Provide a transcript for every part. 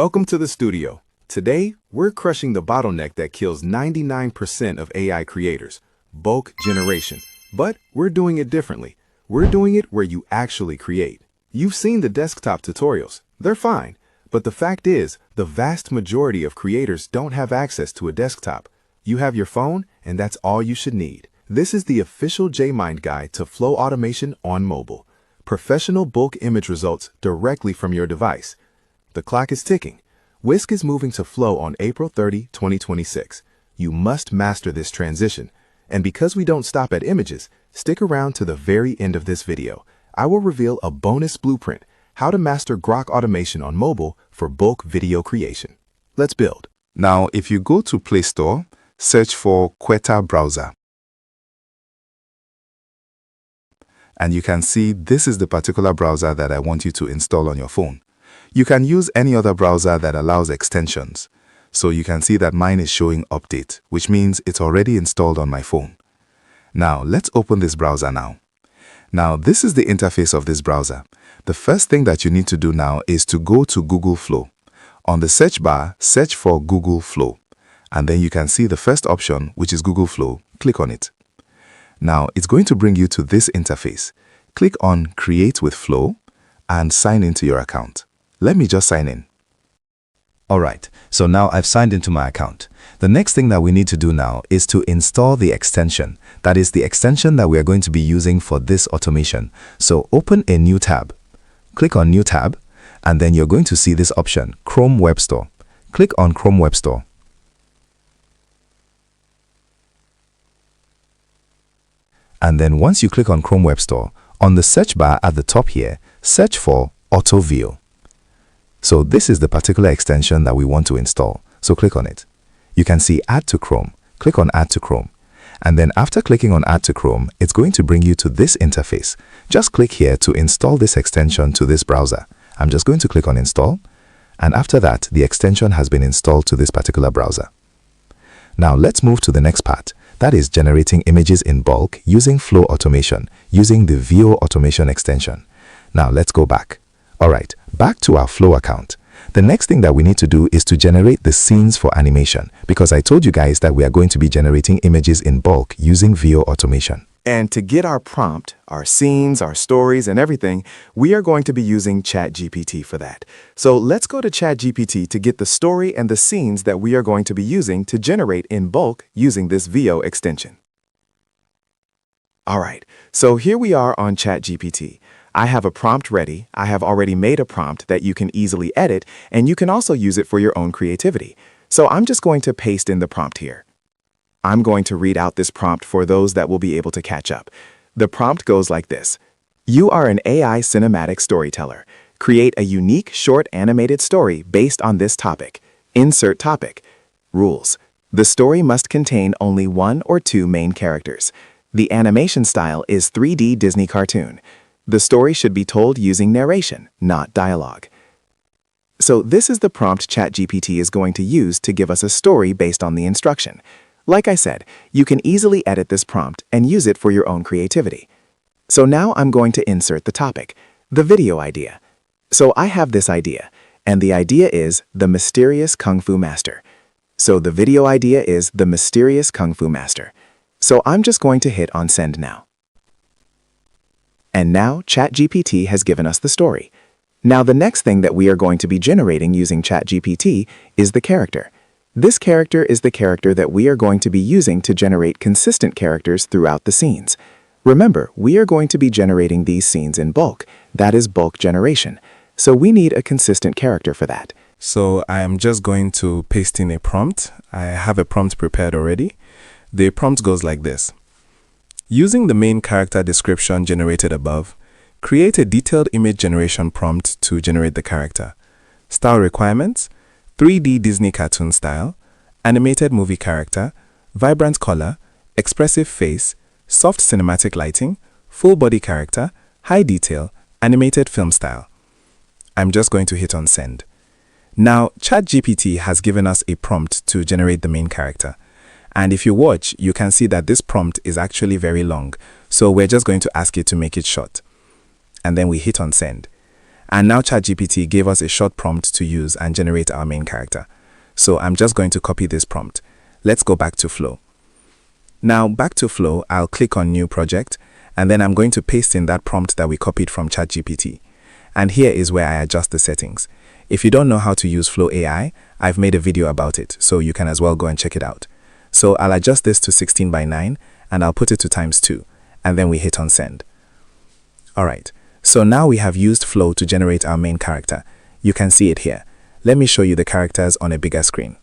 Welcome to the studio. Today, we're crushing the bottleneck that kills 99% of AI creators, bulk generation. But we're doing it differently. We're doing it where you actually create. You've seen the desktop tutorials. They're fine. But the fact is, the vast majority of creators don't have access to a desktop. You have your phone, and that's all you should need. This is the official Jaymind guide to flow automation on mobile. Professional bulk image results directly from your device. The clock is ticking. Whisk is moving to Flow on April 30, 2026. You must master this transition. And because we don't stop at images, stick around to the very end of this video. I will reveal a bonus blueprint, how to master Grok automation on mobile for bulk video creation. Let's build. Now, if you go to Play Store, search for Quetta browser. And you can see this is the particular browser that I want you to install on your phone. You can use any other browser that allows extensions. So you can see that mine is showing update, which means it's already installed on my phone. Now, let's open this browser now. Now, this is the interface of this browser. The first thing that you need to do now is to go to Google Flow. On the search bar, search for Google Flow. And then you can see the first option, which is Google Flow. Click on it. Now, it's going to bring you to this interface. Click on Create with Flow and sign into your account. Let me just sign in. Alright, so now I've signed into my account. The next thing that we need to do now is to install the extension. That is the extension that we are going to be using for this automation. So open a new tab. Click on New Tab, and then you're going to see this option, Chrome Web Store. Click on Chrome Web Store. And then once you click on Chrome Web Store, on the search bar at the top here, search for AutoVio. So this is the particular extension that we want to install. So click on it. You can see Add to Chrome. Click on Add to Chrome. And then after clicking on Add to Chrome, it's going to bring you to this interface. Just click here to install this extension to this browser. I'm just going to click on Install. And after that, the extension has been installed to this particular browser. Now let's move to the next part. That is generating images in bulk using Flow automation, using the VO automation extension. Now let's go back. Alright, back to our Flow account. The next thing that we need to do is to generate the scenes for animation, because I told you guys that we are going to be generating images in bulk using VO automation. And to get our prompt, our scenes, our stories, and everything, we are going to be using ChatGPT for that. So let's go to ChatGPT to get the story and the scenes that we are going to be using to generate in bulk using this VO extension. All right, so here we are on ChatGPT. I have a prompt ready. I have already made a prompt that you can easily edit, and you can also use it for your own creativity. So I'm just going to paste in the prompt here. I'm going to read out this prompt for those that will be able to catch up. The prompt goes like this. You are an AI cinematic storyteller. Create a unique short animated story based on this topic. Insert topic. Rules. The story must contain only one or two main characters. The animation style is 3D Disney cartoon. The story should be told using narration, not dialogue. So this is the prompt ChatGPT is going to use to give us a story based on the instruction. Like I said, you can easily edit this prompt and use it for your own creativity. So now I'm going to insert the topic, the video idea. So I have this idea, and the idea is the mysterious Kung Fu Master. So the video idea is the mysterious Kung Fu Master. So I'm just going to hit on Send now. And now ChatGPT has given us the story. Now the next thing that we are going to be generating using ChatGPT is the character. This character is the character that we are going to be using to generate consistent characters throughout the scenes. Remember, we are going to be generating these scenes in bulk. That is bulk generation. So we need a consistent character for that. So I am just going to paste in a prompt. I have a prompt prepared already. The prompt goes like this. Using the main character description generated above, create a detailed image generation prompt to generate the character. Style requirements, 3D Disney cartoon style, animated movie character, vibrant color, expressive face, soft cinematic lighting, full body character, high detail, animated film style. I'm just going to hit on Send. Now, ChatGPT has given us a prompt to generate the main character. And if you watch, you can see that this prompt is actually very long. So we're just going to ask it to make it short. And then we hit on Send. And now ChatGPT gave us a short prompt to use and generate our main character. So I'm just going to copy this prompt. Let's go back to Flow. Now back to Flow, I'll click on New Project, and then I'm going to paste in that prompt that we copied from ChatGPT. And here is where I adjust the settings. If you don't know how to use Flow AI, I've made a video about it, so you can as well go and check it out. So I'll adjust this to 16:9, and I'll put it to ×2, and then we hit on Send. Alright, so now we have used Flow to generate our main character. You can see it here. Let me show you the characters on a bigger screen.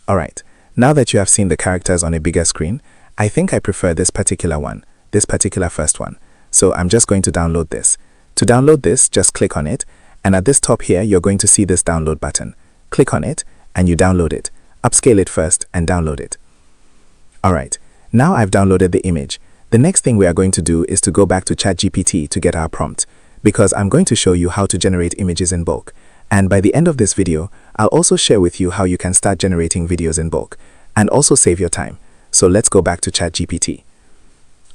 Alright, now that you have seen the characters on a bigger screen, I think I prefer this particular one, this particular first one. So I'm just going to download this. To download this, just click on it, and at this top here, you're going to see this download button. Click on it, and you download it. Upscale it first, and download it. Alright, now I've downloaded the image. The next thing we are going to do is to go back to ChatGPT to get our prompt, because I'm going to show you how to generate images in bulk. And by the end of this video, I'll also share with you how you can start generating videos in bulk and also save your time. So let's go back to ChatGPT.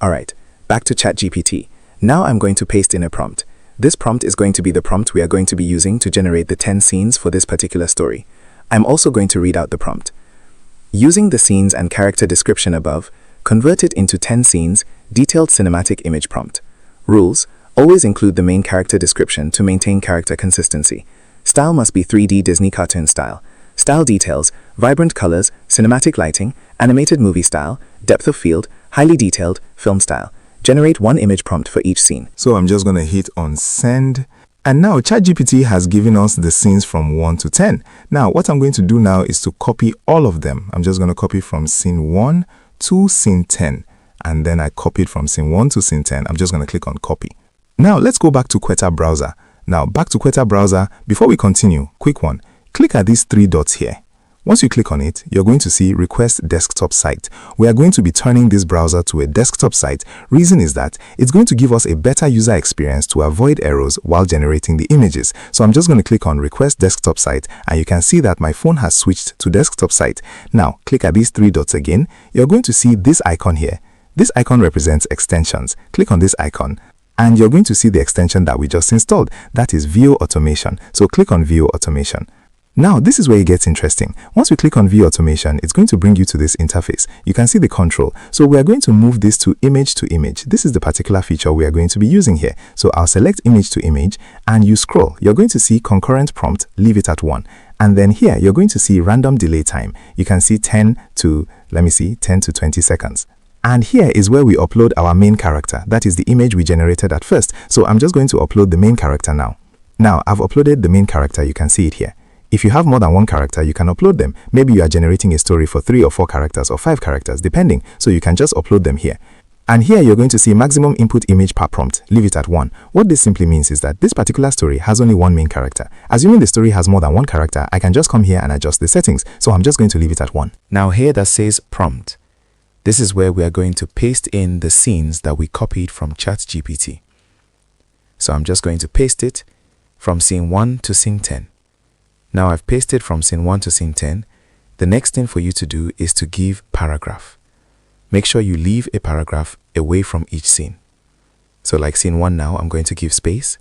Alright, back to ChatGPT. Now I'm going to paste in a prompt. This prompt is going to be the prompt we are going to be using to generate the 10 scenes for this particular story. I'm also going to read out the prompt. Using the scenes and character description above, convert it into 10 scenes, detailed cinematic image prompt. Rules: always include the main character description to maintain character consistency. Style must be 3D Disney cartoon style. Style details: vibrant colors, cinematic lighting, animated movie style, depth of field, highly detailed, film style. Generate one image prompt for each scene. So I'm just going to hit on Send. And now ChatGPT has given us the scenes from 1 to 10. Now what I'm going to do now is to copy all of them. I'm just going to copy from scene 1 to scene 10. And then I copied from scene 1 to scene 10. I'm just going to click on Copy. Now let's go back to Queta Browser. Now back to Queta Browser. Before we continue, quick one. Click at these 3 dots here. Once you click on it, you're going to see Request Desktop Site. We are going to be turning this browser to a desktop site. Reason is that it's going to give us a better user experience to avoid errors while generating the images. So I'm just going to click on Request Desktop Site, and you can see that my phone has switched to desktop site. Now click at these 3 dots again. You're going to see this icon here. This icon represents extensions. Click on this icon, and you're going to see the extension that we just installed. That is VO Automation. So click on VO Automation. Now, this is where it gets interesting. Once we click on View Automation, it's going to bring you to this interface. You can see the control. So we are going to move this to image. This is the particular feature we are going to be using here. So I'll select image to image, and you scroll. You're going to see concurrent prompt, leave it at 1. And then here, you're going to see random delay time. You can see 10 to 20 seconds. And here is where we upload our main character. That is the image we generated at first. So I'm just going to upload the main character now. Now, I've uploaded the main character. You can see it here. If you have more than one character, you can upload them. Maybe you are generating a story for 3 or 4 characters or 5 characters, depending. So you can just upload them here. And here you're going to see maximum input image per prompt. Leave it at 1. What this simply means is that this particular story has only one main character. Assuming the story has more than one character, I can just come here and adjust the settings. So I'm just going to leave it at 1. Now here that says prompt. This is where we are going to paste in the scenes that we copied from ChatGPT. So I'm just going to paste it from scene 1 to scene 10. Now I've pasted from scene 1 to scene 10. The next thing for you to do is to give paragraph. Make sure you leave a paragraph away from each scene. So like scene 1 now, I'm going to give space,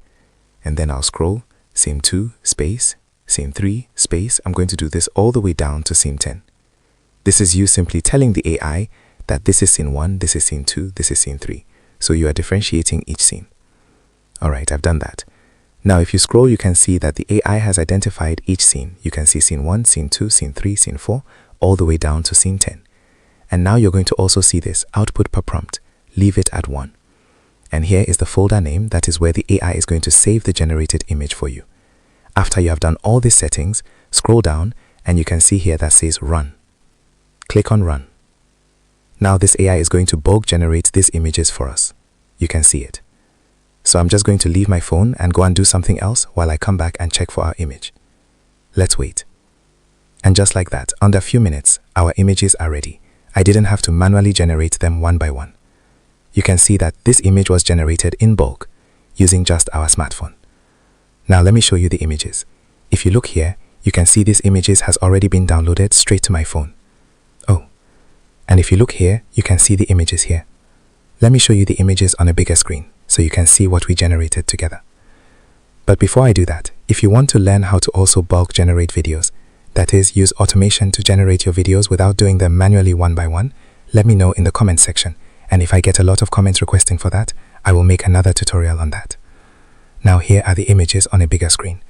and then I'll scroll. Scene 2, space. Scene 3, space. I'm going to do this all the way down to scene 10. This is you simply telling the AI that this is scene 1, this is scene 2, this is scene 3. So you are differentiating each scene. Alright, I've done that. Now, if you scroll, you can see that the AI has identified each scene. You can see scene 1, scene 2, scene 3, scene 4, all the way down to scene 10. And now you're going to also see this output per prompt. Leave it at 1. And here is the folder name. That is where the AI is going to save the generated image for you. After you have done all these settings, scroll down and you can see here that says Run. Click on Run. Now this AI is going to bulk generate these images for us. You can see it. So I'm just going to leave my phone and go and do something else while I come back and check for our image. Let's wait. And just like that, under a few minutes, our images are ready. I didn't have to manually generate them one by one. You can see that this image was generated in bulk using just our smartphone. Now let me show you the images. If you look here, you can see these images has already been downloaded straight to my phone. Oh, and if you look here, you can see the images here. Let me show you the images on a bigger screen, so you can see what we generated together. But before I do that, if you want to learn how to also bulk generate videos, that is, use automation to generate your videos without doing them manually one by one, let me know in the comments section. And if I get a lot of comments requesting for that, I will make another tutorial on that. Now here are the images on a bigger screen.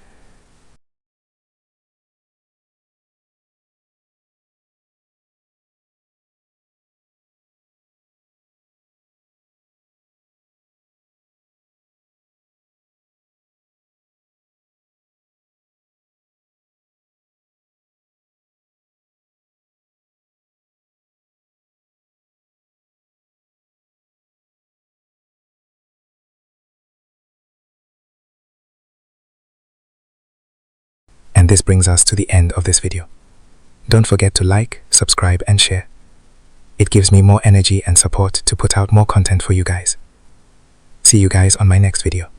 And this brings us to the end of this video. Don't forget to like, subscribe and share. It gives me more energy and support to put out more content for you guys. See you guys on my next video.